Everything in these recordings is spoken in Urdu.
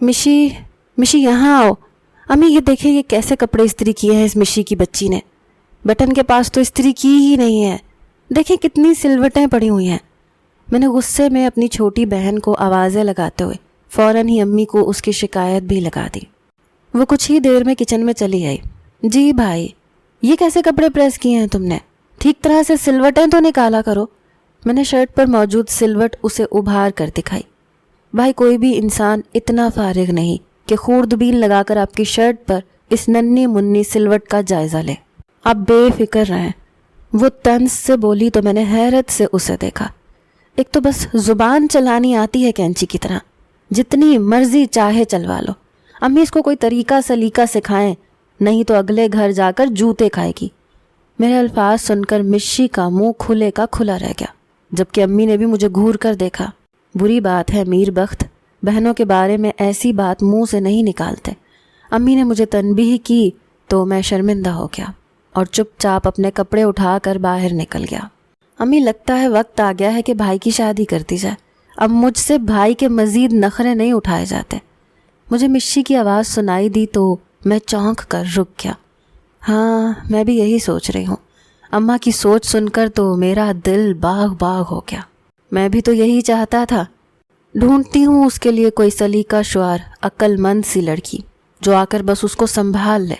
مشی مشی یہاں آؤ۔ امی یہ دیکھیں یہ کیسے کپڑے استری کیے ہیں اس مشی کی بچی نے، بٹن کے پاس تو استری کی ہی نہیں ہے، دیکھیں کتنی سلوٹیں پڑی ہوئی ہیں۔ میں نے غصے میں اپنی چھوٹی بہن کو آوازیں لگاتے ہوئے فوراً ہی امی کو اس کی شکایت بھی لگا دی۔ وہ کچھ ہی دیر میں کچن میں چلی آئی۔ جی بھائی، یہ کیسے کپڑے پریس کیے ہیں تم نے؟ ٹھیک طرح سے سلوٹیں تو نکالا کرو۔ میں نے شرٹ پر موجود سلوٹ اسے ابھار کر دکھائی۔ بھائی کوئی بھی انسان اتنا فارغ نہیں کہ خوردبین لگا کر آپ کی شرٹ پر اس ننھی منی سلوٹ کا جائزہ لے۔ آپ بے فکر رہیں۔ وہ طنز سے بولی تو میں نے حیرت سے اسے دیکھا۔ ایک تو بس زبان چلانی آتی ہے کینچی کی طرح، جتنی مرضی چاہے چلوا لو۔ امی اس کو کوئی طریقہ سلیقہ سکھائیں، نہیں تو اگلے گھر جا کر جوتے کھائے گی۔ میرے الفاظ سن کر مشی کا منہ کھلے کا کھلا رہ گیا، جبکہ امی نے بھی مجھے گھور کر دیکھا۔ بری بات ہے میر بخت، بہنوں کے بارے میں ایسی بات منہ سے نہیں نکالتے۔ امی نے مجھے تنبیہ کی تو میں شرمندہ ہو گیا اور چپ چاپ اپنے کپڑے اٹھا کر باہر نکل گیا۔ امی لگتا ہے وقت آ گیا ہے کہ بھائی کی شادی کر دی جائے، اب مجھ سے بھائی کے مزید نخرے نہیں اٹھائے جاتے۔ مجھے مشی کی آواز سنائی دی تو میں چونک کر رک گیا۔ ہاں میں بھی یہی سوچ رہی ہوں۔ اماں کی سوچ سن کر تو میرا دل باغ باغ ہو گیا۔ میں بھی تو یہی چاہتا تھا۔ ڈھونڈتی ہوں اس کے لیے کوئی سلیقہ شعار عقل مند سی لڑکی جو آ کر بس اس کو سنبھال لے۔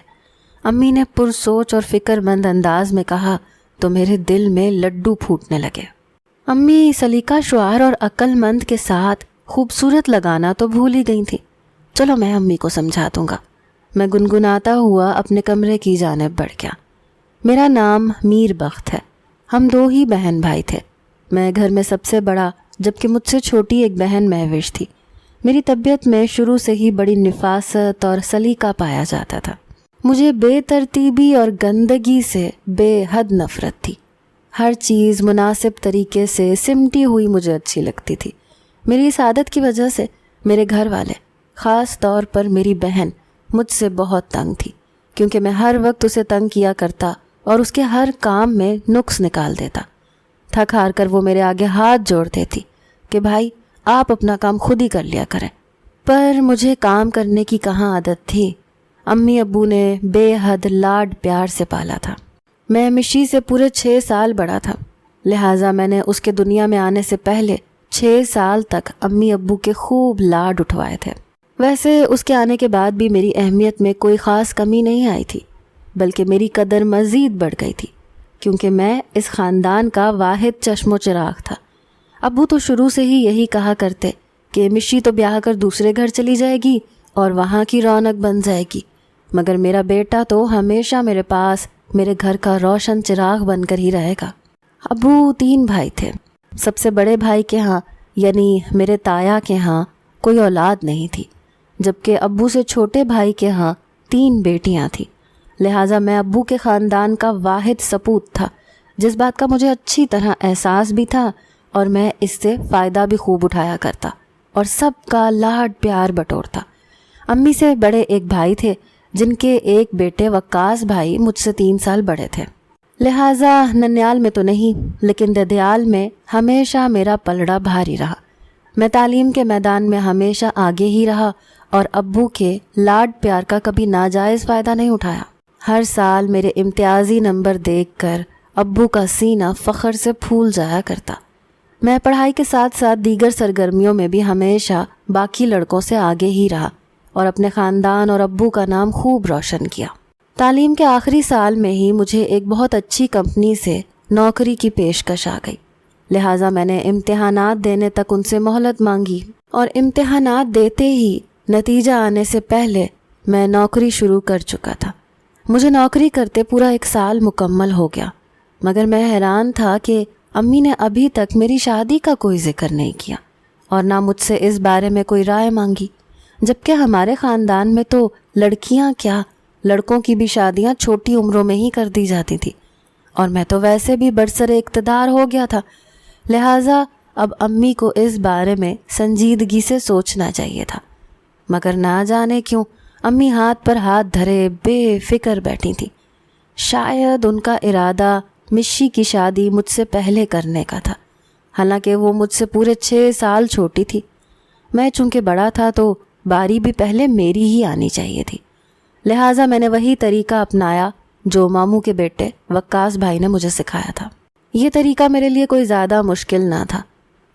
امی نے پرسوچ اور فکر مند انداز میں کہا تو میرے دل میں لڈو پھوٹنے لگے۔ امی سلیقہ شعار اور عقل مند کے ساتھ خوبصورت لگانا تو بھول ہی گئی تھی۔ چلو میں امی کو سمجھا دوں گا۔ میں گنگناتا ہوا اپنے کمرے کی جانب بڑھ گیا۔ میرا نام میر بخت ہے، ہم دو ہی بہن بھائی تھے۔ میں گھر میں سب سے بڑا، جبکہ مجھ سے چھوٹی ایک بہن مہوش تھی۔ میری طبیعت میں شروع سے ہی بڑی نفاست اور سلیقہ پایا جاتا تھا۔ مجھے بے ترتیبی اور گندگی سے بے حد نفرت تھی۔ ہر چیز مناسب طریقے سے سمٹی ہوئی مجھے اچھی لگتی تھی۔ میری اس عادت کی وجہ سے میرے گھر والے، خاص طور پر میری بہن، مجھ سے بہت تنگ تھی، کیونکہ میں ہر وقت اسے تنگ کیا کرتا اور اس کے ہر کام میں نقص نکال دیتا۔ تھک ہار کر وہ میرے آگے ہاتھ جوڑ دیتی کہ بھائی آپ اپنا کام خود ہی کر لیا کریں، پر مجھے کام کرنے کی کہاں عادت تھی۔ امی ابو نے بے حد لاڈ پیار سے پالا تھا۔ میں مشی سے پورے 6 سال بڑا تھا، لہٰذا میں نے اس کے دنیا میں آنے سے پہلے 6 سال تک امی ابو کے خوب لاڈ اٹھوائے تھے۔ ویسے اس کے آنے کے بعد بھی میری اہمیت میں کوئی خاص کمی نہیں آئی تھی، بلکہ میری قدر مزید بڑھ گئی تھی، کیونکہ میں اس خاندان کا واحد چشم و چراغ تھا۔ ابو تو شروع سے ہی یہی کہا کرتے کہ مشی تو بیاہ کر دوسرے گھر چلی جائے گی اور وہاں کی رونق بن جائے گی، مگر میرا بیٹا تو ہمیشہ میرے پاس میرے گھر کا روشن چراغ بن کر ہی رہے گا۔ ابو 3 بھائی تھے۔ سب سے بڑے بھائی کے ہاں یعنی میرے تایا کے ہاں کوئی اولاد نہیں تھی، جبکہ ابو سے چھوٹے بھائی کے ہاں 3 بیٹیاں تھیں۔ لہٰذا میں ابو کے خاندان کا واحد سپوت تھا، جس بات کا مجھے اچھی طرح احساس بھی تھا اور میں اس سے فائدہ بھی خوب اٹھایا کرتا اور سب کا لاڈ پیار بٹورتا۔ امی سے بڑے ایک بھائی تھے جن کے ایک بیٹے وقاص بھائی مجھ سے 3 سال بڑے تھے، لہٰذا ننیال میں تو نہیں لیکن ددیال میں ہمیشہ میرا پلڑا بھاری رہا۔ میں تعلیم کے میدان میں ہمیشہ آگے ہی رہا اور ابو کے لاڈ پیار کا کبھی ناجائز فائدہ نہیں اٹھایا۔ ہر سال میرے امتیازی نمبر دیکھ کر ابو کا سینہ فخر سے پھول جایا کرتا۔ میں پڑھائی کے ساتھ ساتھ دیگر سرگرمیوں میں بھی ہمیشہ باقی لڑکوں سے آگے ہی رہا اور اپنے خاندان اور ابو کا نام خوب روشن کیا۔ تعلیم کے آخری سال میں ہی مجھے ایک بہت اچھی کمپنی سے نوکری کی پیشکش آ گئی، لہٰذا میں نے امتحانات دینے تک ان سے مہلت مانگی اور امتحانات دیتے ہی نتیجہ آنے سے پہلے میں نوکری شروع کر چکا تھا۔ مجھے نوکری کرتے پورا 1 سال مکمل ہو گیا، مگر میں حیران تھا کہ امی نے ابھی تک میری شادی کا کوئی ذکر نہیں کیا اور نہ مجھ سے اس بارے میں کوئی رائے مانگی، جبکہ ہمارے خاندان میں تو لڑکیاں کیا لڑکوں کی بھی شادیاں چھوٹی عمروں میں ہی کر دی جاتی تھی، اور میں تو ویسے بھی برسر اقتدار ہو گیا تھا، لہٰذا اب امی کو اس بارے میں سنجیدگی سے سوچنا چاہیے تھا، مگر نہ جانے کیوں امی ہاتھ پر ہاتھ دھرے بے فکر بیٹھی تھی۔ شاید ان کا ارادہ مشی کی شادی مجھ سے پہلے کرنے کا تھا، حالانکہ وہ مجھ سے پورے 6 سال چھوٹی تھی۔ میں چونکہ بڑا تھا تو باری بھی پہلے میری ہی آنی چاہیے تھی۔ لہٰذا میں نے وہی طریقہ اپنایا جو ماموں کے بیٹے وقاص بھائی نے مجھے سکھایا تھا۔ یہ طریقہ میرے لیے کوئی زیادہ مشکل نہ تھا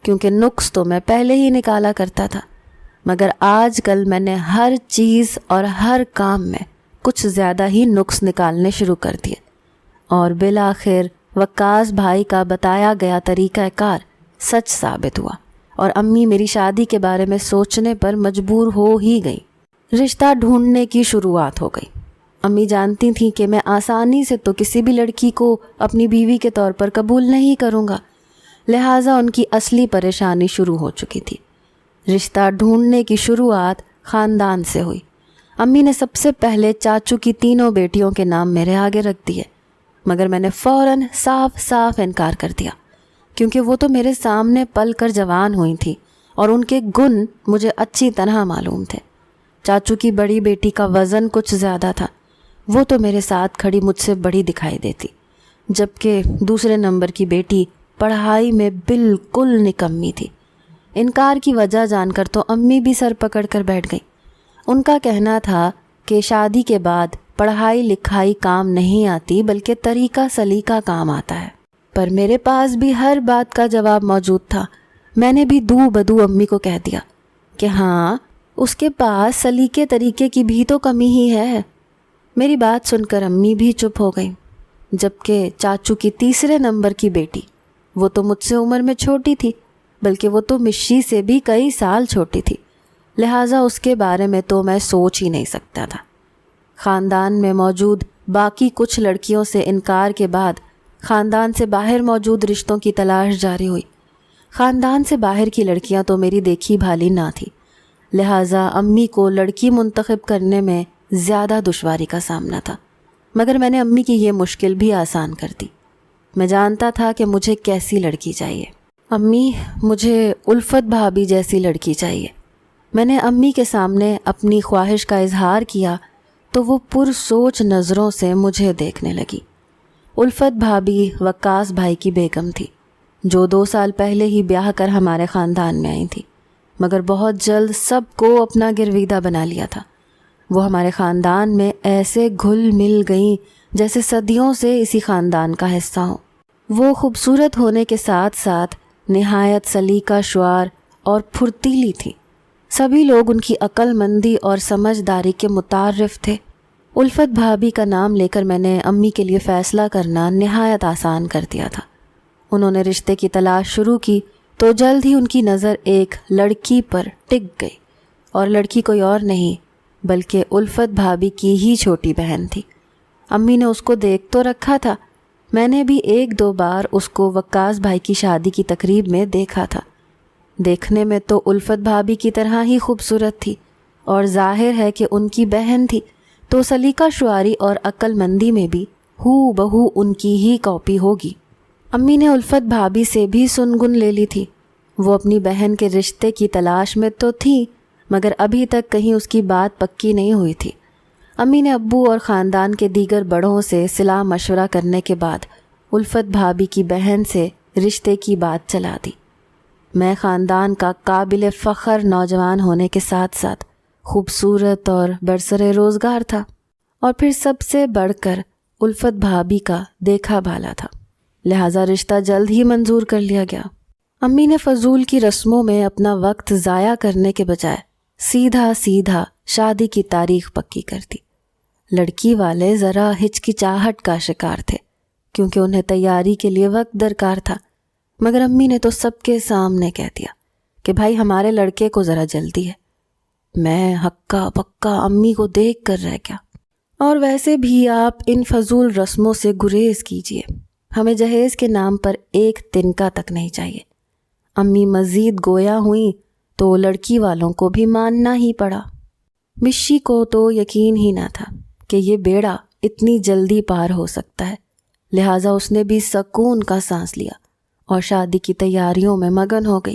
کیونکہ نقص تو میں پہلے ہی نکالا کرتا تھا، مگر آج کل میں نے ہر چیز اور ہر کام میں کچھ زیادہ ہی نقص نکالنے شروع کر دیے، اور بالآخر وقاص بھائی کا بتایا گیا طریقہ کار سچ ثابت ہوا، اور امی میری شادی کے بارے میں سوچنے پر مجبور ہو ہی گئی۔ رشتہ ڈھونڈنے کی شروعات ہو گئی۔ امی جانتی تھیں کہ میں آسانی سے تو کسی بھی لڑکی کو اپنی بیوی کے طور پر قبول نہیں کروں گا، لہٰذا ان کی اصلی پریشانی شروع ہو چکی تھی۔ رشتہ ڈھونڈنے کی شروعات خاندان سے ہوئی۔ امی نے سب سے پہلے چاچو کی تینوں بیٹیوں کے نام میرے آگے رکھ دیے، مگر میں نے فوراً صاف انکار کر دیا کیونکہ وہ تو میرے سامنے پل کر جوان ہوئی تھیں اور ان کے گن مجھے اچھی طرح معلوم تھے۔ چاچو کی بڑی بیٹی کا وزن کچھ زیادہ تھا، وہ تو میرے ساتھ کھڑی مجھ سے بڑی دکھائی دیتی، جبکہ دوسرے نمبر کی بیٹی پڑھائی میں بالکل نکمی تھی۔ انکار کی وجہ جان کر تو امی بھی سر پکڑ کر بیٹھ گئیں۔ ان کا کہنا تھا کہ شادی کے بعد پڑھائی لکھائی کام نہیں آتی بلکہ طریقہ سلیقہ کام آتا ہے، پر میرے پاس بھی ہر بات کا جواب موجود تھا۔ میں نے بھی دو بدو امی کو کہہ دیا کہ ہاں، اس کے پاس سلیقے طریقے کی بھی تو کمی ہی ہے۔ میری بات سن کر امی بھی چپ ہو گئیں، جبکہ چاچو کی تیسرے نمبر کی بیٹی، وہ تو مجھ سے عمر میں چھوٹی تھی، بلکہ وہ تو مشی سے بھی کئی سال چھوٹی تھی، لہٰذا اس کے بارے میں تو میں سوچ ہی نہیں سکتا تھا۔ خاندان میں موجود باقی کچھ لڑکیوں سے انکار کے بعد خاندان سے باہر موجود رشتوں کی تلاش جاری ہوئی۔ خاندان سے باہر کی لڑکیاں تو میری دیکھی بھالی نہ تھی، لہٰذا امی کو لڑکی منتخب کرنے میں زیادہ دشواری کا سامنا تھا، مگر میں نے امی کی یہ مشکل بھی آسان کر دی۔ میں جانتا تھا کہ مجھے کیسی لڑکی چاہیے۔ امی، مجھے الفت بھابی جیسی لڑکی چاہیے۔ میں نے امی کے سامنے اپنی خواہش کا اظہار کیا تو وہ پرسوچ نظروں سے مجھے دیکھنے لگی۔ الفت بھابی وقاص بھائی کی بیگم تھی، جو 2 سال پہلے ہی بیاہ کر ہمارے خاندان میں آئی تھی، مگر بہت جلد سب کو اپنا گرویدہ بنا لیا تھا۔ وہ ہمارے خاندان میں ایسے گھل مل گئیں جیسے صدیوں سے اسی خاندان کا حصہ ہوں۔ وہ خوبصورت ہونے کے ساتھ ساتھ نہایت سلیقہ شعار اور پھرتیلی تھی۔ سبھی لوگ ان کی عقل مندی اور سمجھداری کے متعارف تھے۔ الفت بھابی کا نام لے کر میں نے امی کے لیے فیصلہ کرنا نہایت آسان کر دیا تھا۔ انہوں نے رشتے کی تلاش شروع کی تو جلد ہی ان کی نظر ایک لڑکی پر ٹک گئی، اور لڑکی کوئی اور نہیں بلکہ الفت بھابی کی ہی چھوٹی بہن تھی۔ امی نے اس کو دیکھ تو رکھا تھا، میں نے بھی 1-2 بار اس کو وقاص بھائی کی شادی کی تقریب میں دیکھا تھا۔ دیکھنے میں تو الفت بھابی کی طرح ہی خوبصورت تھی، اور ظاہر ہے کہ ان کی بہن تھی تو سلیقہ شعاری اور عقل مندی میں بھی ہو بہو ان کی ہی کاپی ہوگی۔ امی نے الفت بھابی سے بھی سنگن لے لی تھی۔ وہ اپنی بہن کے رشتے کی تلاش میں تو تھی، مگر ابھی تک کہیں اس کی بات پکی نہیں ہوئی تھی۔ امی نے ابو اور خاندان کے دیگر بڑوں سے صلاح مشورہ کرنے کے بعد الفت بھابی کی بہن سے رشتے کی بات چلا دی۔ میں خاندان کا قابل فخر نوجوان ہونے کے ساتھ ساتھ خوبصورت اور برسر روزگار تھا، اور پھر سب سے بڑھ کر الفت بھابی کا دیکھا بھالا تھا، لہٰذا رشتہ جلد ہی منظور کر لیا گیا۔ امی نے فضول کی رسموں میں اپنا وقت ضائع کرنے کے بجائے سیدھا شادی کی تاریخ پکی کر دی۔ لڑکی والے ذرا ہچکچاہٹ کا شکار تھے کیونکہ انہیں تیاری کے لیے وقت درکار تھا، مگر امی نے تو سب کے سامنے کہہ دیا کہ بھائی ہمارے لڑکے کو ذرا جلدی ہے۔ میں ہکا پکا امی کو دیکھ کر رہ گیا۔ اور ویسے بھی آپ ان فضول رسموں سے گریز کیجیے، ہمیں جہیز کے نام پر ایک تنکا تک نہیں چاہیے۔ امی مزید گویا ہوئیں تو لڑکی والوں کو بھی ماننا ہی پڑا۔ مشی کو تو یقین ہی نہ تھا کہ یہ بیڑا اتنی جلدی پار ہو سکتا ہے، لہٰذا اس نے بھی سکون کا سانس لیا اور شادی کی تیاریوں میں مگن ہو گئی۔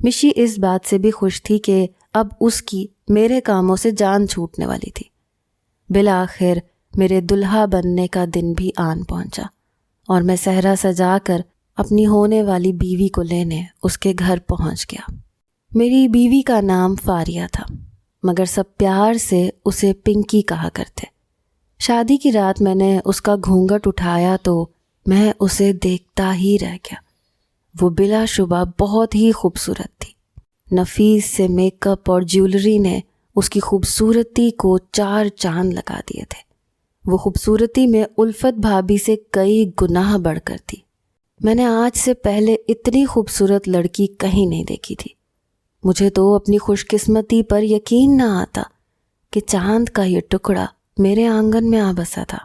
مشی اس بات سے بھی خوش تھی کہ اب اس کی میرے کاموں سے جان چھوٹنے والی تھی۔ بالآخر میرے دلہا بننے کا دن بھی آن پہنچا، اور میں صحرا سجا کر اپنی ہونے والی بیوی کو لینے اس کے گھر پہنچ گیا۔ میری بیوی کا نام فاریہ تھا۔ مگر سب پیار سے اسے پنکی کہا کرتے۔ شادی کی رات میں نے اس کا گھونگھٹ اٹھایا تو میں اسے دیکھتا ہی رہ گیا۔ وہ بلا شبہ بہت ہی خوبصورت تھی۔ نفیس سے میک اپ اور جیولری نے اس کی خوبصورتی کو 4 چاند لگا دیے تھے۔ وہ خوبصورتی میں الفت بھابھی سے کئی گناہ بڑھ کر تھی۔ میں نے آج سے پہلے اتنی خوبصورت لڑکی کہیں نہیں دیکھی تھی۔ مجھے تو اپنی خوش قسمتی پر یقین نہ آتا کہ چاند کا یہ ٹکڑا میرے آنگن میں آ بسا تھا۔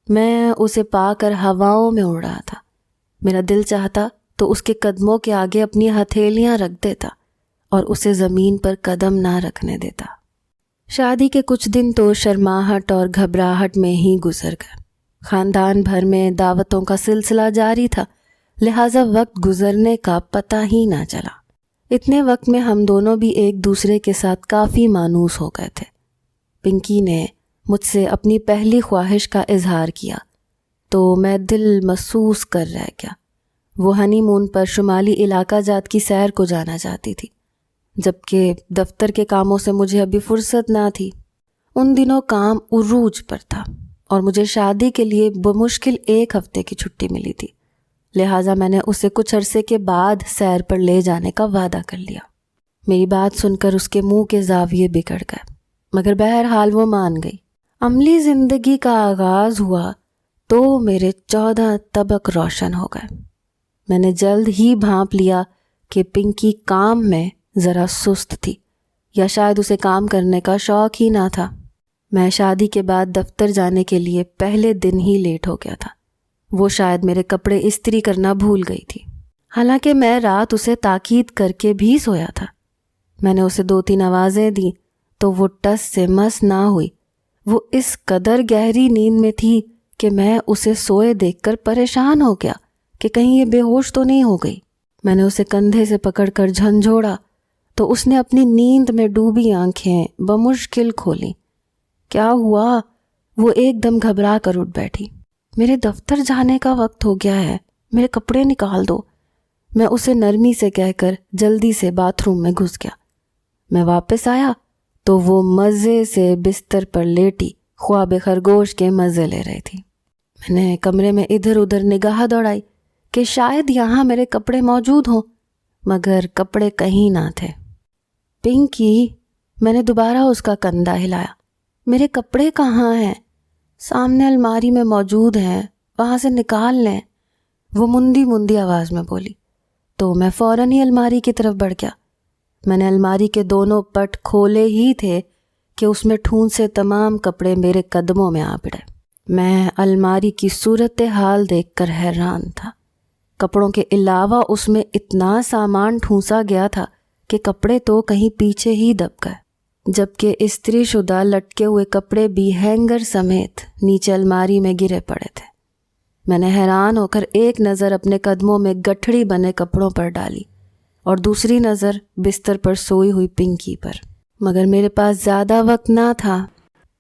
میں اسے پا کر ہواؤں میں اڑ رہا تھا۔ میرا دل چاہتا تو اس کے قدموں کے آگے اپنی ہتھیلیاں رکھ دیتا اور اسے زمین پر قدم نہ رکھنے دیتا۔ شادی کے کچھ دن تو شرماہٹ اور گھبراہٹ میں ہی گزر گئے۔ خاندان بھر میں دعوتوں کا سلسلہ جاری تھا، لہٰذا وقت گزرنے کا پتہ ہی نہ چلا۔ اتنے وقت میں ہم دونوں بھی ایک دوسرے کے ساتھ کافی مانوس ہو گئے تھے۔ پنکی نے مجھ سے اپنی پہلی خواہش کا اظہار کیا تو میں دل محسوس کر رہ گیا۔ وہ ہنی مون پر شمالی علاقہ جات کی سیر کو جانا چاہتی تھی، جبکہ دفتر کے کاموں سے مجھے ابھی فرصت نہ تھی۔ ان دنوں کام عروج پر تھا اور مجھے شادی کے لیے بمشکل 1 ہفتے کی چھٹی ملی تھی، لہٰذا میں نے اسے کچھ عرصے کے بعد سیر پر لے جانے کا وعدہ کر لیا۔ میری بات سن کر اس کے منہ کے زاویے بگڑ گئے، مگر بہرحال وہ مان گئی۔ عملی زندگی کا آغاز ہوا تو میرے 14 طبق روشن ہو گئے۔ میں نے جلد ہی بھانپ لیا کہ پنکی کام میں ذرا سست تھی، یا شاید اسے کام کرنے کا شوق ہی نہ تھا۔ میں شادی کے بعد دفتر جانے کے لیے پہلے دن ہی لیٹ ہو گیا تھا۔ وہ شاید میرے کپڑے استری کرنا بھول گئی تھی، حالانکہ میں رات اسے تاکید کر کے بھی سویا تھا۔ میں نے اسے 2-3 آوازیں دیں تو وہ ٹس سے مس نہ ہوئی۔ وہ اس قدر گہری نیند میں تھی کہ میں اسے سوئے دیکھ کر پریشان ہو گیا کہ کہیں یہ بے ہوش تو نہیں ہو گئی۔ میں نے اسے کندھے سے پکڑ کر جھنجھوڑا تو اس نے اپنی نیند میں ڈوبی آنکھیں بمشکل کھولیں۔ کیا ہوا؟ وہ ایک دم گھبرا کر اٹھ بیٹھی۔ میرے دفتر جانے کا وقت ہو گیا ہے، میرے کپڑے نکال دو۔ میں اسے نرمی سے کہہ کر جلدی سے باتھ روم میں گھس گیا۔ میں واپس آیا تو وہ مزے سے بستر پر لیٹی خواب خرگوش کے مزے لے رہی تھی۔ میں نے کمرے میں ادھر ادھر نگاہ دوڑائی کہ شاید یہاں میرے کپڑے موجود ہوں، مگر کپڑے کہیں نہ تھے۔ پنکی، میں نے دوبارہ اس کا کندھا ہلایا۔ میرے کپڑے کہاں ہیں؟ سامنے الماری میں موجود ہیں، وہاں سے نکال لیں، وہ مندی مندی آواز میں بولی۔ تو میں فوراً ہی الماری کی طرف بڑھ گیا۔ میں نے الماری کے دونوں پٹ کھولے ہی تھے کہ اس میں ٹھونس سے تمام کپڑے میرے قدموں میں آ پڑے۔ میں الماری کی صورتحال دیکھ کر حیران تھا۔ کپڑوں کے علاوہ اس میں اتنا سامان ٹھونسا گیا تھا کہ کپڑے تو کہیں پیچھے ہی دب گئے، جبکہ استری شدہ لٹکے ہوئے کپڑے بھی ہینگر سمیت نیچے الماری میں گرے پڑے تھے۔ میں نے حیران ہو کر ایک نظر اپنے قدموں میں گٹھڑی بنے کپڑوں پر ڈالی اور دوسری نظر بستر پر سوئی ہوئی پنکی پر، مگر میرے پاس زیادہ وقت نہ تھا۔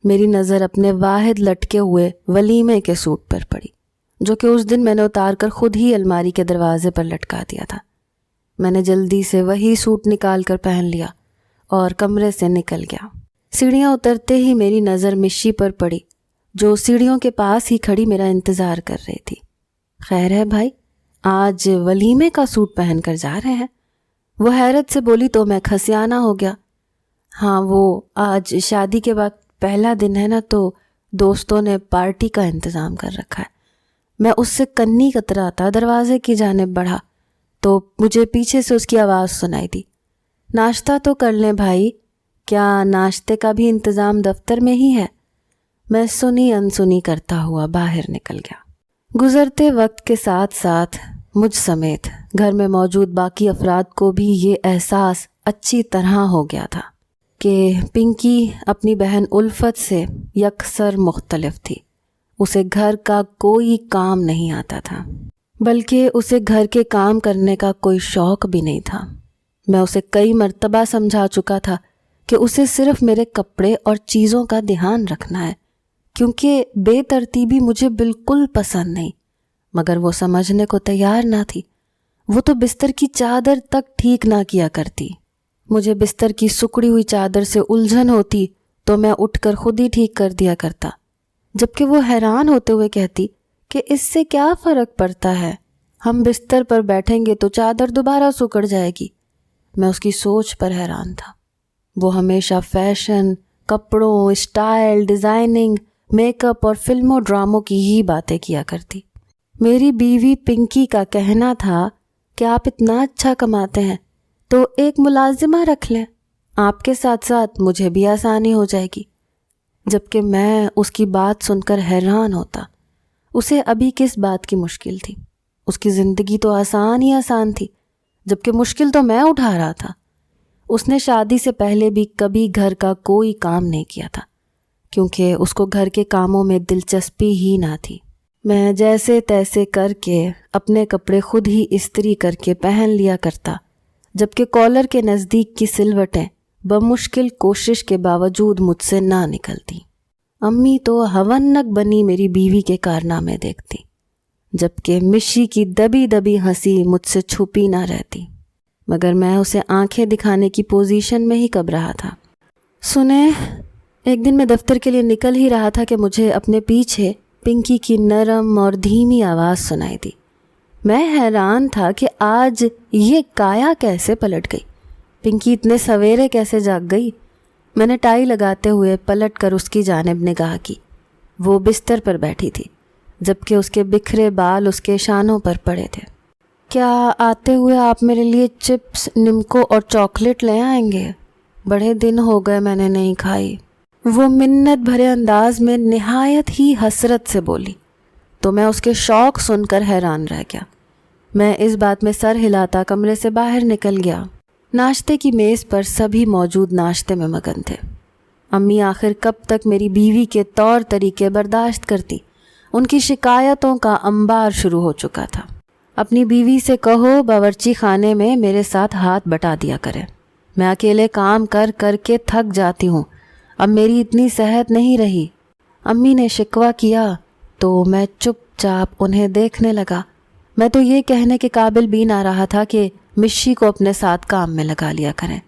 میری نظر اپنے واحد لٹکے ہوئے ولیمے کے سوٹ پر پڑی، جو کہ اس دن میں نے اتار کر خود ہی الماری کے دروازے پر لٹکا دیا تھا۔ میں نے جلدی سے وہی سوٹ نکال کر پہن لیا اور کمرے سے نکل گیا۔ سیڑھیاں اترتے ہی میری نظر مشی پر پڑی، جو سیڑھیوں کے پاس ہی کھڑی میرا انتظار کر رہی تھی۔ خیر ہے بھائی، آج ولیمے کا سوٹ پہن کر جا رہے ہیں؟ وہ حیرت سے بولی تو میں کھسیانہ ہو گیا۔ ہاں، وہ آج شادی کے بعد پہلا دن ہے نا، تو دوستوں نے پارٹی کا انتظام کر رکھا ہے۔ میں اس سے کنی کتراتا دروازے کی جانب بڑھا تو مجھے پیچھے سے اس کی آواز سنائی دی، ناشتہ تو کر لیں بھائی، کیا ناشتے کا بھی انتظام دفتر میں ہی ہے؟ میں سنی انسنی کرتا ہوا باہر نکل گیا۔ گزرتے وقت کے ساتھ ساتھ مجھ سمیت گھر میں موجود باقی افراد کو بھی یہ احساس اچھی طرح ہو گیا تھا کہ پنکی اپنی بہن الفت سے یکسر مختلف تھی۔ اسے گھر کا کوئی کام نہیں آتا تھا، بلکہ اسے گھر کے کام کرنے کا کوئی شوق بھی نہیں تھا۔ میں اسے کئی مرتبہ سمجھا چکا تھا کہ اسے صرف میرے کپڑے اور چیزوں کا دھیان رکھنا ہے، کیونکہ بے ترتیبی مجھے بالکل پسند نہیں، مگر وہ سمجھنے کو تیار نہ تھی۔ وہ تو بستر کی چادر تک ٹھیک نہ کیا کرتی۔ مجھے بستر کی سکڑی ہوئی چادر سے الجھن ہوتی تو میں اٹھ کر خود ہی ٹھیک کر دیا کرتا، جبکہ وہ حیران ہوتے ہوئے کہتی کہ اس سے کیا فرق پڑتا ہے، ہم بستر پر بیٹھیں گے تو چادر دوبارہ سکڑ جائے گی۔ میں اس کی سوچ پر حیران تھا۔ وہ ہمیشہ فیشن، کپڑوں، اسٹائل، ڈیزائننگ، میک اپ اور فلموں ڈراموں کی ہی باتیں کیا کرتی۔ میری بیوی پنکی کا کہنا تھا کہ آپ اتنا اچھا کماتے ہیں تو ایک ملازمہ رکھ لیں، آپ کے ساتھ ساتھ مجھے بھی آسانی ہو جائے گی، جبکہ میں اس کی بات سن کر حیران ہوتا۔ اسے ابھی کس بات کی مشکل تھی؟ اس کی زندگی تو آسان ہی آسان تھی، جبکہ مشکل تو میں اٹھا رہا تھا۔ اس نے شادی سے پہلے بھی کبھی گھر کا کوئی کام نہیں کیا تھا، کیونکہ اس کو گھر کے کاموں میں دلچسپی ہی نہ تھی۔ میں جیسے تیسے کر کے اپنے کپڑے خود ہی استری کر کے پہن لیا کرتا، جبکہ کالر کے نزدیک کی سلوٹیں بمشکل کوشش کے باوجود مجھ سے نہ نکلتی۔ امی تو ہونک بنی میری بیوی کے کارنامے دیکھتی، جبکہ مشی کی دبی دبی ہنسی مجھ سے چھپی نہ رہتی، مگر میں اسے آنکھیں دکھانے کی پوزیشن میں ہی کب رہا تھا۔ سنیں، ایک دن میں دفتر کے لیے نکل ہی رہا تھا کہ مجھے اپنے پیچھے پنکی کی نرم اور دھیمی آواز سنائی دی۔ میں حیران تھا کہ آج یہ کایا کیسے پلٹ گئی، پنکی اتنے سویرے کیسے جاگ گئی۔ میں نے ٹائی لگاتے ہوئے پلٹ کر اس کی جانب نگاہ کی۔ وہ بستر پر بیٹھی تھی، جبکہ اس کے بکھرے بال اس کے شانوں پر پڑے تھے۔ کیا آتے ہوئے آپ میرے لیے چپس، نمکو اور چاکلیٹ لے آئیں گے؟ بڑے دن ہو گئے میں نے نہیں کھائی۔ وہ منت بھرے انداز میں نہایت ہی حسرت سے بولی تو میں اس کے شوق سن کر حیران رہ گیا۔ میں اس بات میں سر ہلاتا کمرے سے باہر نکل گیا۔ ناشتے کی میز پر سبھی موجود ناشتے میں مگن تھے۔ امی آخر کب تک میری بیوی کے طور طریقے برداشت کرتی؟ ان کی شکایتوں کا انبار شروع ہو چکا تھا۔ اپنی بیوی سے کہو باورچی خانے میں میرے ساتھ ہاتھ بٹا دیا کرے، میں اکیلے کام کر کر کے تھک جاتی ہوں، اب میری اتنی صحت نہیں رہی۔ امی نے شکوہ کیا تو میں چپ چاپ انہیں دیکھنے لگا۔ میں تو یہ کہنے کے قابل بھی نہ رہا تھا کہ مشی کو اپنے ساتھ کام میں لگا لیا کریں۔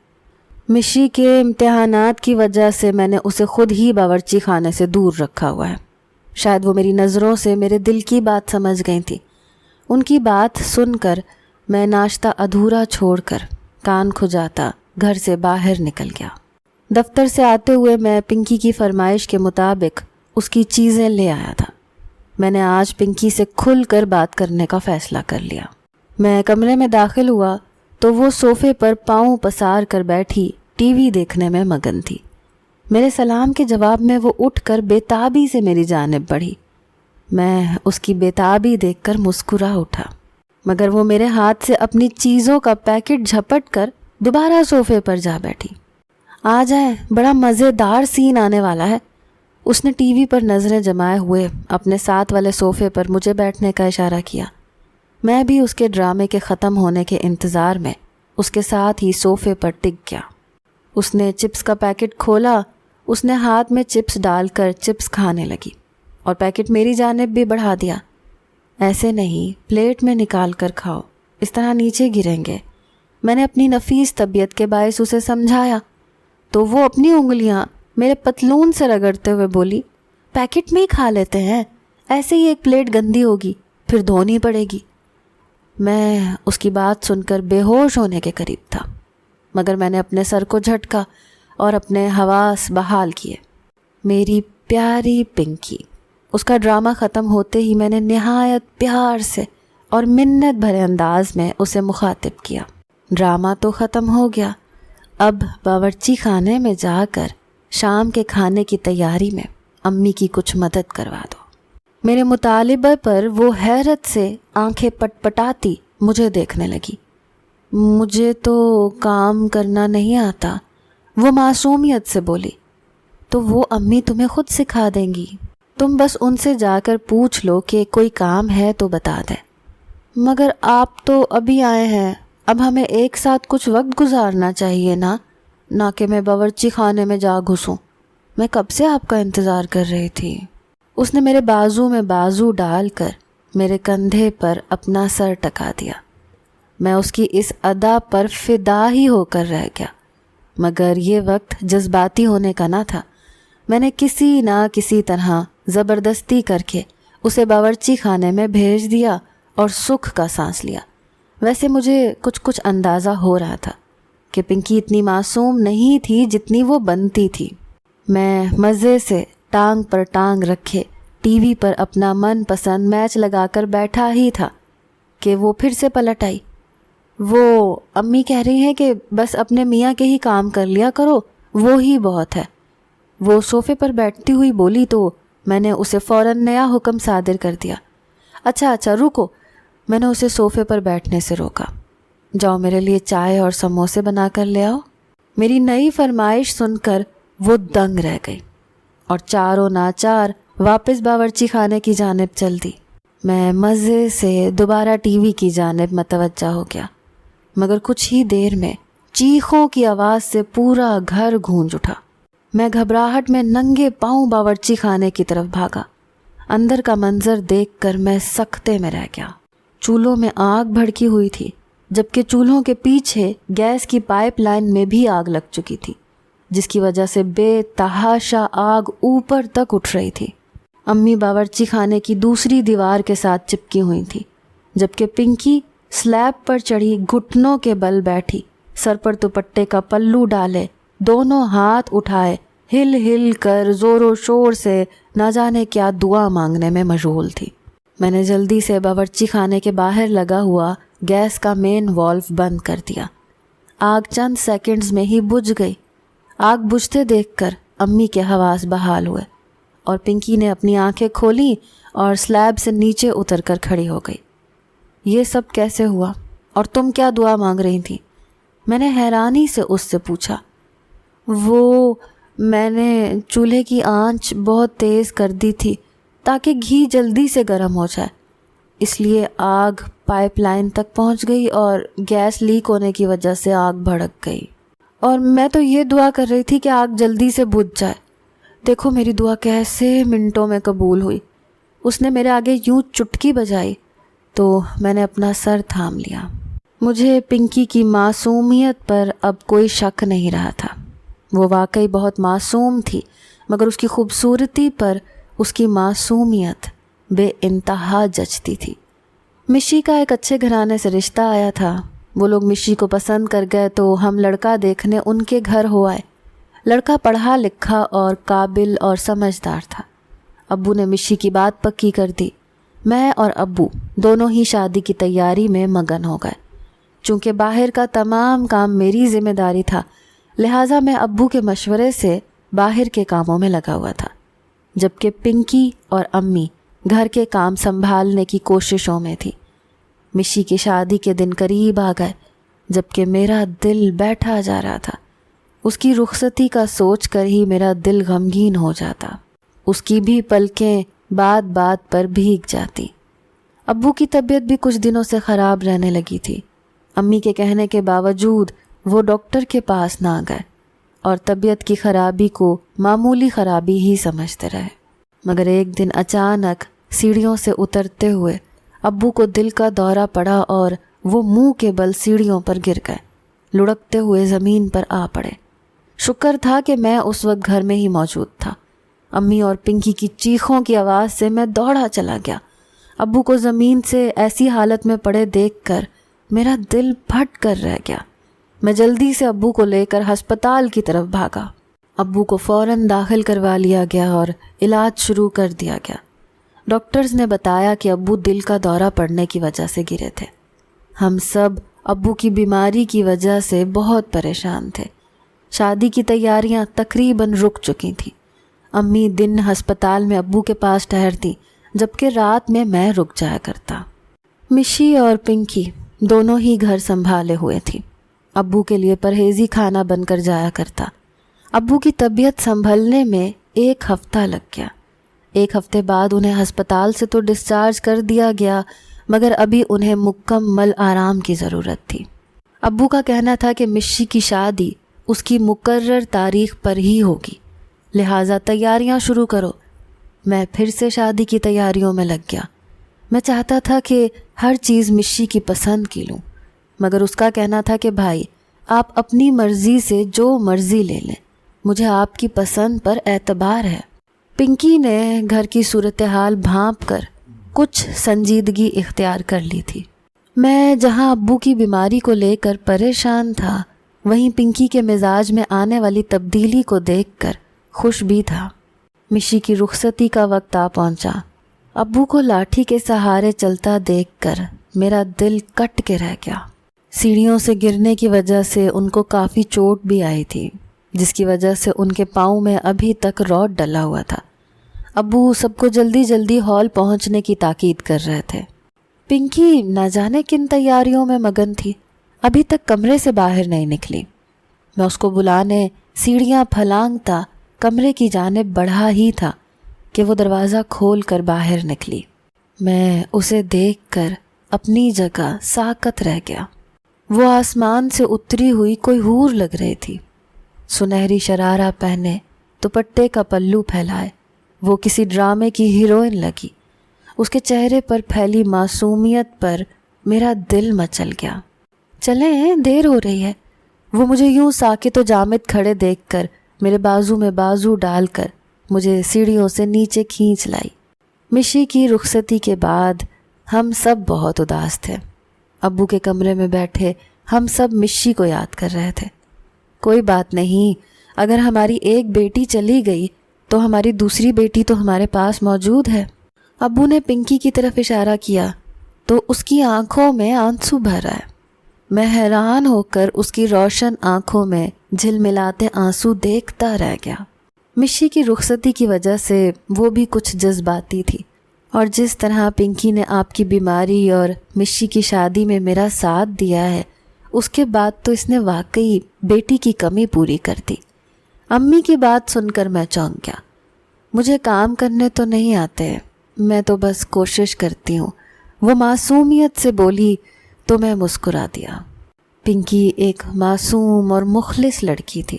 مشی کے امتحانات کی وجہ سے میں نے اسے خود ہی باورچی خانے سے دور رکھا ہوا ہے۔ شاید وہ میری نظروں سے میرے دل کی بات سمجھ گئی تھی۔ ان کی بات سن کر میں ناشتہ ادھورا چھوڑ کر کان کھجاتا گھر سے باہر نکل گیا۔ دفتر سے آتے ہوئے میں پنکی کی فرمائش کے مطابق اس کی چیزیں لے آیا تھا۔ میں نے آج پنکی سے کھل کر بات کرنے کا فیصلہ کر لیا۔ میں کمرے میں داخل ہوا تو وہ صوفے پر پاؤں پسار کر بیٹھی ٹی وی دیکھنے میں مگن تھی۔ میرے سلام کے جواب میں وہ اٹھ کر بے تابی سے میری جانب بڑھی۔ میں اس کی بے تابی دیکھ کر مسکرا اٹھا، مگر وہ میرے ہاتھ سے اپنی چیزوں کا پیکٹ جھپٹ کر دوبارہ صوفے پر جا بیٹھی۔ آ جائیں، بڑا مزیدار سین آنے والا ہے۔ اس نے ٹی وی پر نظریں جمائے ہوئے اپنے ساتھ والے صوفے پر مجھے بیٹھنے کا اشارہ کیا۔ میں بھی اس کے ڈرامے کے ختم ہونے کے انتظار میں اس کے ساتھ ہی صوفے پر ٹک گیا۔ اس نے چپس کا پیکٹ کھولا، اس نے ہاتھ میں چپس ڈال کر چپس کھانے لگی اور پیکٹ میری جانب بھی بڑھا دیا۔ ایسے نہیں، پلیٹ میں نکال کر کھاؤ، اس طرح نیچے گریں گے۔ میں نے اپنی نفیس طبیعت کے باعث اسے سمجھایا تو وہ اپنی انگلیاں میرے پتلون سے رگڑتے ہوئے بولی، پیکٹ میں ہی کھا لیتے ہیں، ایسے ہی ایک پلیٹ گندی ہوگی پھر دھونی پڑے گی۔ میں اس کی بات سن کر بے ہوش ہونے کے قریب تھا، مگر میں نے اپنے سر کو جھٹکا اور اپنے حواس بحال کیے۔ میری پیاری پنکی، اس کا ڈرامہ ختم ہوتے ہی میں نے نہایت پیار سے اور منت بھرے انداز میں اسے مخاطب کیا۔ ڈرامہ تو ختم ہو گیا، اب باورچی خانے میں جا کر شام کے کھانے کی تیاری میں امی کی کچھ مدد کروا دو۔ میرے مطالبہ پر وہ حیرت سے آنکھیں پٹ پٹاتی مجھے دیکھنے لگی۔ مجھے تو کام کرنا نہیں آتا، وہ معصومیت سے بولی۔ تو وہ امی تمہیں خود سکھا دیں گی، تم بس ان سے جا کر پوچھ لو کہ کوئی کام ہے تو بتا دیں۔ مگر آپ تو ابھی آئے ہیں، اب ہمیں ایک ساتھ کچھ وقت گزارنا چاہیے نہ کہ میں باورچی خانے میں جا گھسوں۔ میں کب سے آپ کا انتظار کر رہی تھی۔ اس نے میرے بازو میں بازو ڈال کر میرے کندھے پر اپنا سر ٹکا دیا۔ میں اس کی اس ادا پر فدا ہی ہو کر رہ گیا۔ مگر یہ وقت جذباتی ہونے کا نہ تھا۔ میں نے کسی نہ کسی طرح زبردستی کر کے اسے باورچی خانے میں بھیج دیا اور سکھ کا سانس لیا۔ ویسے مجھے کچھ اندازہ ہو رہا تھا کہ پنکی اتنی معصوم نہیں تھی جتنی وہ بنتی تھی۔ میں مزے سے ٹانگ پر ٹانگ رکھے ٹی وی پر اپنا من پسند میچ لگا کر بیٹھا ہی تھا کہ وہ پھر سے پلٹ آئی۔ وہ امی کہہ رہی ہیں کہ بس اپنے میاں کے ہی کام کر لیا کرو، وہ ہی بہت ہے۔ وہ صوفے پر بیٹھتی ہوئی بولی تو میں نے اسے فوراً نیا حکم صادر کر دیا۔ اچھا رکو، میں نے اسے صوفے پر بیٹھنے سے روکا۔ جاؤ میرے لیے چائے اور سموسے بنا کر لے آؤ۔ میری نئی فرمائش سن کر وہ دنگ رہ گئی اور چاروں ناچار واپس باورچی خانے کی جانب چل دی۔ میں مزے سے دوبارہ ٹی وی کی جانب متوجہ ہو گیا، مگر کچھ ہی دیر میں چیخوں کی آواز سے پورا گھر گونج اٹھا۔ میں گھبراہٹ میں ننگے پاؤں باورچی خانے کی طرف بھاگا۔ اندر کا منظر دیکھ کر میں سکتے میں رہ گیا۔ چولہوں میں آگ بھڑکی ہوئی تھی، جبکہ چولہوں کے پیچھے گیس کی پائپ لائن میں بھی آگ لگ چکی تھی، جس کی وجہ سے بے تحاشا آگ اوپر تک اٹھ رہی تھی۔ امی باورچی خانے کی دوسری دیوار کے ساتھ چپکی ہوئی تھی، جبکہ پنکی سلیب پر چڑھی گھٹنوں کے بل بیٹھی، سر پر دوپٹے کا پلو ڈالے، دونوں ہاتھ اٹھائے، ہل ہل کر زور و شور سے نہ جانے کیا دعا مانگنے میں مشغول تھی۔ میں نے جلدی سے باورچی خانے کے باہر لگا ہوا گیس کا مین والو بند کر دیا۔ آگ چند سیکنڈز میں ہی بجھ گئی۔ آگ بجھتے دیکھ کر امی کے حواس بحال ہوئے اور پنکی نے اپنی آنکھیں کھولیں اور سلیب سے نیچے اتر کر کھڑی ہو گئی۔ یہ سب کیسے ہوا اور تم کیا دعا مانگ رہی تھی؟ میں نے حیرانی سے اس سے پوچھا۔ میں نے چولہے کی آنچ بہت تیز کر دی تھی تاکہ گھی جلدی سے گرم ہو جائے، اس لیے آگ پائپ لائن تک پہنچ گئی اور گیس لیک ہونے کی وجہ سے آگ بھڑک گئی، اور میں تو یہ دعا کر رہی تھی کہ آگ جلدی سے بجھ جائے۔ دیکھو میری دعا کیسے منٹوں میں قبول ہوئی۔ اس نے میرے آگے یوں چٹکی بجائی تو میں نے اپنا سر تھام لیا۔ مجھے پنکی کی معصومیت پر اب کوئی شک نہیں رہا تھا۔ وہ واقعی بہت معصوم تھی، مگر اس کی خوبصورتی پر اس کی معصومیت بے انتہا جچتی تھی۔ مشی کا ایک اچھے گھرانے سے رشتہ آیا تھا۔ وہ لوگ مشی کو پسند کر گئے تو ہم لڑکا دیکھنے ان کے گھر ہو آئے۔ لڑکا پڑھا لکھا اور قابل اور سمجھدار تھا۔ ابو نے مشی کی بات پکی کر دی۔ میں اور ابو دونوں ہی شادی کی تیاری میں مگن ہو گئے۔ چونکہ باہر کا تمام کام میری ذمہ داری تھا، لہٰذا میں ابو کے مشورے سے باہر کے کاموں میں لگا ہوا تھا، جبکہ پنکی اور امی گھر کے کام سنبھالنے کی کوششوں میں تھی۔ مشی کی شادی کے دن قریب آ گئے، جبکہ میرا دل بیٹھا جا رہا تھا۔ اس کی رخصتی کا سوچ کر ہی میرا دل غمگین ہو جاتا۔ اس کی بھی پلکیں بات بات پر بھیگ جاتی۔ ابو کی طبیعت بھی کچھ دنوں سے خراب رہنے لگی تھی۔ امی کے کہنے کے باوجود وہ ڈاکٹر کے پاس نہ گئے اور طبیعت کی خرابی کو معمولی خرابی ہی سمجھتے رہے۔ مگر ایک دن اچانک سیڑھیوں سے اترتے ہوئے ابو کو دل کا دورہ پڑا اور وہ منہ کے بل سیڑھیوں پر گر گئے، لڑکتے ہوئے زمین پر آ پڑے۔ شکر تھا کہ میں اس وقت گھر میں ہی موجود تھا۔ امی اور پنکی کی چیخوں کی آواز سے میں دوڑا چلا گیا۔ ابو کو زمین سے ایسی حالت میں پڑے دیکھ کر میرا دل پھٹ کر رہ گیا۔ میں جلدی سے ابو کو لے کر ہسپتال کی طرف بھاگا۔ ابو کو فوراً داخل کروا لیا گیا اور علاج شروع کر دیا گیا۔ ڈاکٹرز نے بتایا کہ ابو دل کا دورہ پڑنے کی وجہ سے گرے تھے۔ ہم سب ابو کی بیماری کی وجہ سے بہت پریشان تھے۔ شادی کی تیاریاں تقریباً رک چکی تھیں۔ امی دن ہسپتال میں ابو کے پاس ٹھہرتی، جبکہ رات میں رک جایا کرتا۔ مشی اور پنکی دونوں ہی گھر سنبھالے ہوئے تھی۔ ابو کے لیے پرہیزی کھانا بن کر جایا کرتا۔ ابو کی طبیعت سنبھلنے میں 1 ہفتہ لگ گیا۔ 1 ہفتے بعد انہیں ہسپتال سے تو ڈسچارج کر دیا گیا، مگر ابھی انہیں مکمل آرام کی ضرورت تھی۔ ابو کا کہنا تھا کہ مشی کی شادی اس کی مقرر تاریخ پر ہی ہوگی، لہٰذا تیاریاں شروع کرو۔ میں پھر سے شادی کی تیاریوں میں لگ گیا۔ میں چاہتا تھا کہ ہر چیز مشی کی پسند کی لوں، مگر اس کا کہنا تھا کہ بھائی آپ اپنی مرضی سے جو مرضی لے لیں، مجھے آپ کی پسند پر اعتبار ہے۔ پنکی نے گھر کی صورتحال بھانپ کر کچھ سنجیدگی اختیار کر لی تھی۔ میں جہاں ابو کی بیماری کو لے کر پریشان تھا، وہیں پنکی کے مزاج میں آنے والی تبدیلی کو دیکھ کر خوش بھی تھا۔ مشی کی رخصتی کا وقت آ پہنچا۔ ابو کو لاٹھی کے سہارے چلتا دیکھ کر میرا دل کٹ کے رہ گیا۔ سیڑھیوں سے گرنے کی وجہ سے ان کو کافی چوٹ بھی آئی تھی، جس کی وجہ سے ان کے پاؤں میں ابھی تک روڈ ڈلا ہوا تھا۔ ابو سب کو جلدی جلدی ہال پہنچنے کی تاکید کر رہے تھے۔ پنکی نہ جانے کن تیاریوں میں مگن تھی، ابھی تک کمرے سے باہر نہیں نکلی۔ میں اس کو بلانے سیڑھیاں پھلانگتا کمرے کی جانب بڑھا ہی تھا کہ وہ دروازہ کھول کر باہر نکلی۔ میں اسے دیکھ کر اپنی جگہ ساکت رہ گیا۔ وہ آسمان سے اتری ہوئی کوئی حور لگ رہی تھی۔ سنہری شرارہ پہنے، دوپٹے کا پلو پھیلائے، وہ کسی ڈرامے کی ہیروئن لگی۔ اس کے چہرے پر پھیلی معصومیت پر میرا دل مچل گیا۔ چلیں، دیر ہو رہی ہے۔ وہ مجھے یوں ساکت و جامد کھڑے دیکھ کر میرے بازو میں بازو ڈال کر مجھے سیڑھیوں سے نیچے کھینچ لائی۔ مشی کی رخصتی کے بعد ہم سب بہت اداس تھے۔ ابو کے کمرے میں بیٹھے ہم سب مشی کو یاد کر رہے تھے۔ کوئی بات نہیں، اگر ہماری ایک بیٹی چلی گئی تو ہماری دوسری بیٹی تو ہمارے پاس موجود ہے۔ ابو نے پنکی کی طرف اشارہ کیا تو اس کی آنکھوں میں آنسو بھر آئے۔ میں حیران ہو کر اس کی روشن آنکھوں میں جھلملاتے آنسو دیکھتا رہ گیا۔ مشی کی رخصتی کی وجہ سے وہ بھی کچھ جذباتی تھی، اور جس طرح پنکی نے آپ کی بیماری اور مشی کی شادی میں میرا ساتھ دیا ہے، اس کے بعد تو اس نے واقعی بیٹی کی کمی پوری کر دی۔ امی کی بات سن کر میں چونک گیا۔ مجھے کام کرنے تو نہیں آتے، میں تو بس کوشش کرتی ہوں، وہ معصومیت سے بولی تو میں مسکرا دیا۔ پنکی ایک معصوم اور مخلص لڑکی تھی۔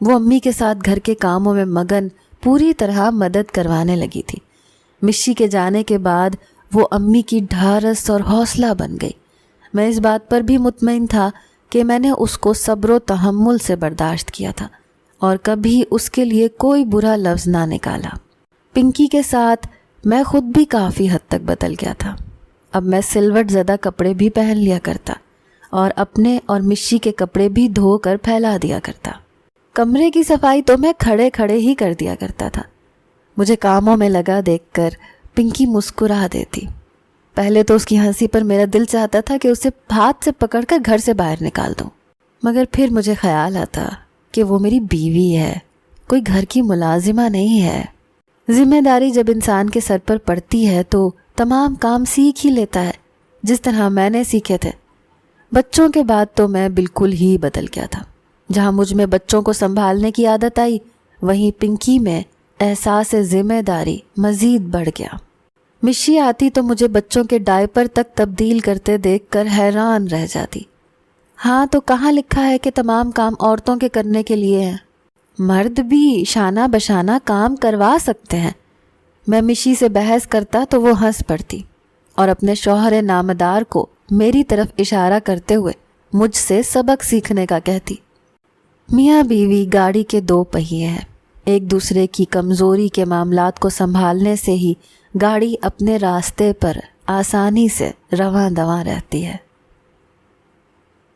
وہ امی کے ساتھ گھر کے کاموں میں مگن پوری طرح مدد کروانے لگی تھی۔ مشی کے جانے کے بعد وہ امی کی ڈھارس اور حوصلہ بن گئی۔ میں اس بات پر بھی مطمئن تھا کہ میں نے اس کو صبر و تحمل سے برداشت کیا تھا اور کبھی اس کے لیے کوئی برا لفظ نہ نکالا۔ پنکی کے ساتھ میں خود بھی کافی حد تک بدل گیا تھا۔ اب میں سلوٹ زدہ کپڑے بھی پہن لیا کرتا اور اپنے اور مشی کے کپڑے بھی دھو کر پھیلا دیا کرتا۔ کمرے کی صفائی تو میں کھڑے کھڑے ہی کر دیا کرتا تھا۔ مجھے کاموں میں لگا دیکھ کر پنکی مسکرا دیتی۔ پہلے تو اس کی ہنسی پر میرا دل چاہتا تھا کہ اسے ہاتھ سے پکڑ کر گھر سے باہر نکال دوں، مگر پھر مجھے خیال آتا کہ وہ میری بیوی ہے، کوئی گھر کی ملازمہ نہیں ہے۔ ذمہ داری جب انسان کے سر پر پڑتی ہے تو تمام کام سیکھ ہی لیتا ہے، جس طرح میں نے سیکھے تھے۔ بچوں کے بعد تو میں بالکل ہی بدل گیا تھا۔ جہاں مجھ میں بچوں کو سنبھالنے کی عادت آئی، وہیں پنکی میں احساس ذمہ داری مزید بڑھ گیا۔ مشی آتی تو مجھے بچوں کے ڈائپر تک تبدیل کرتے دیکھ کر حیران رہ جاتی۔ ہاں تو کہاں لکھا ہے کہ تمام کام عورتوں کے کرنے کے لیے ہیں؟ مرد بھی شانہ بشانہ کام کروا سکتے ہیں۔ میں مشی سے بحث کرتا تو وہ ہنس پڑتی اور اپنے شوہر نامدار کو میری طرف اشارہ کرتے ہوئے مجھ سے سبق سیکھنے کا کہتی۔ میاں بیوی گاڑی کے دو پہیے ہیں، ایک دوسرے کی کمزوری کے معاملات کو سنبھالنے سے ہی گاڑی اپنے راستے پر آسانی سے رواں دواں رہتی ہے۔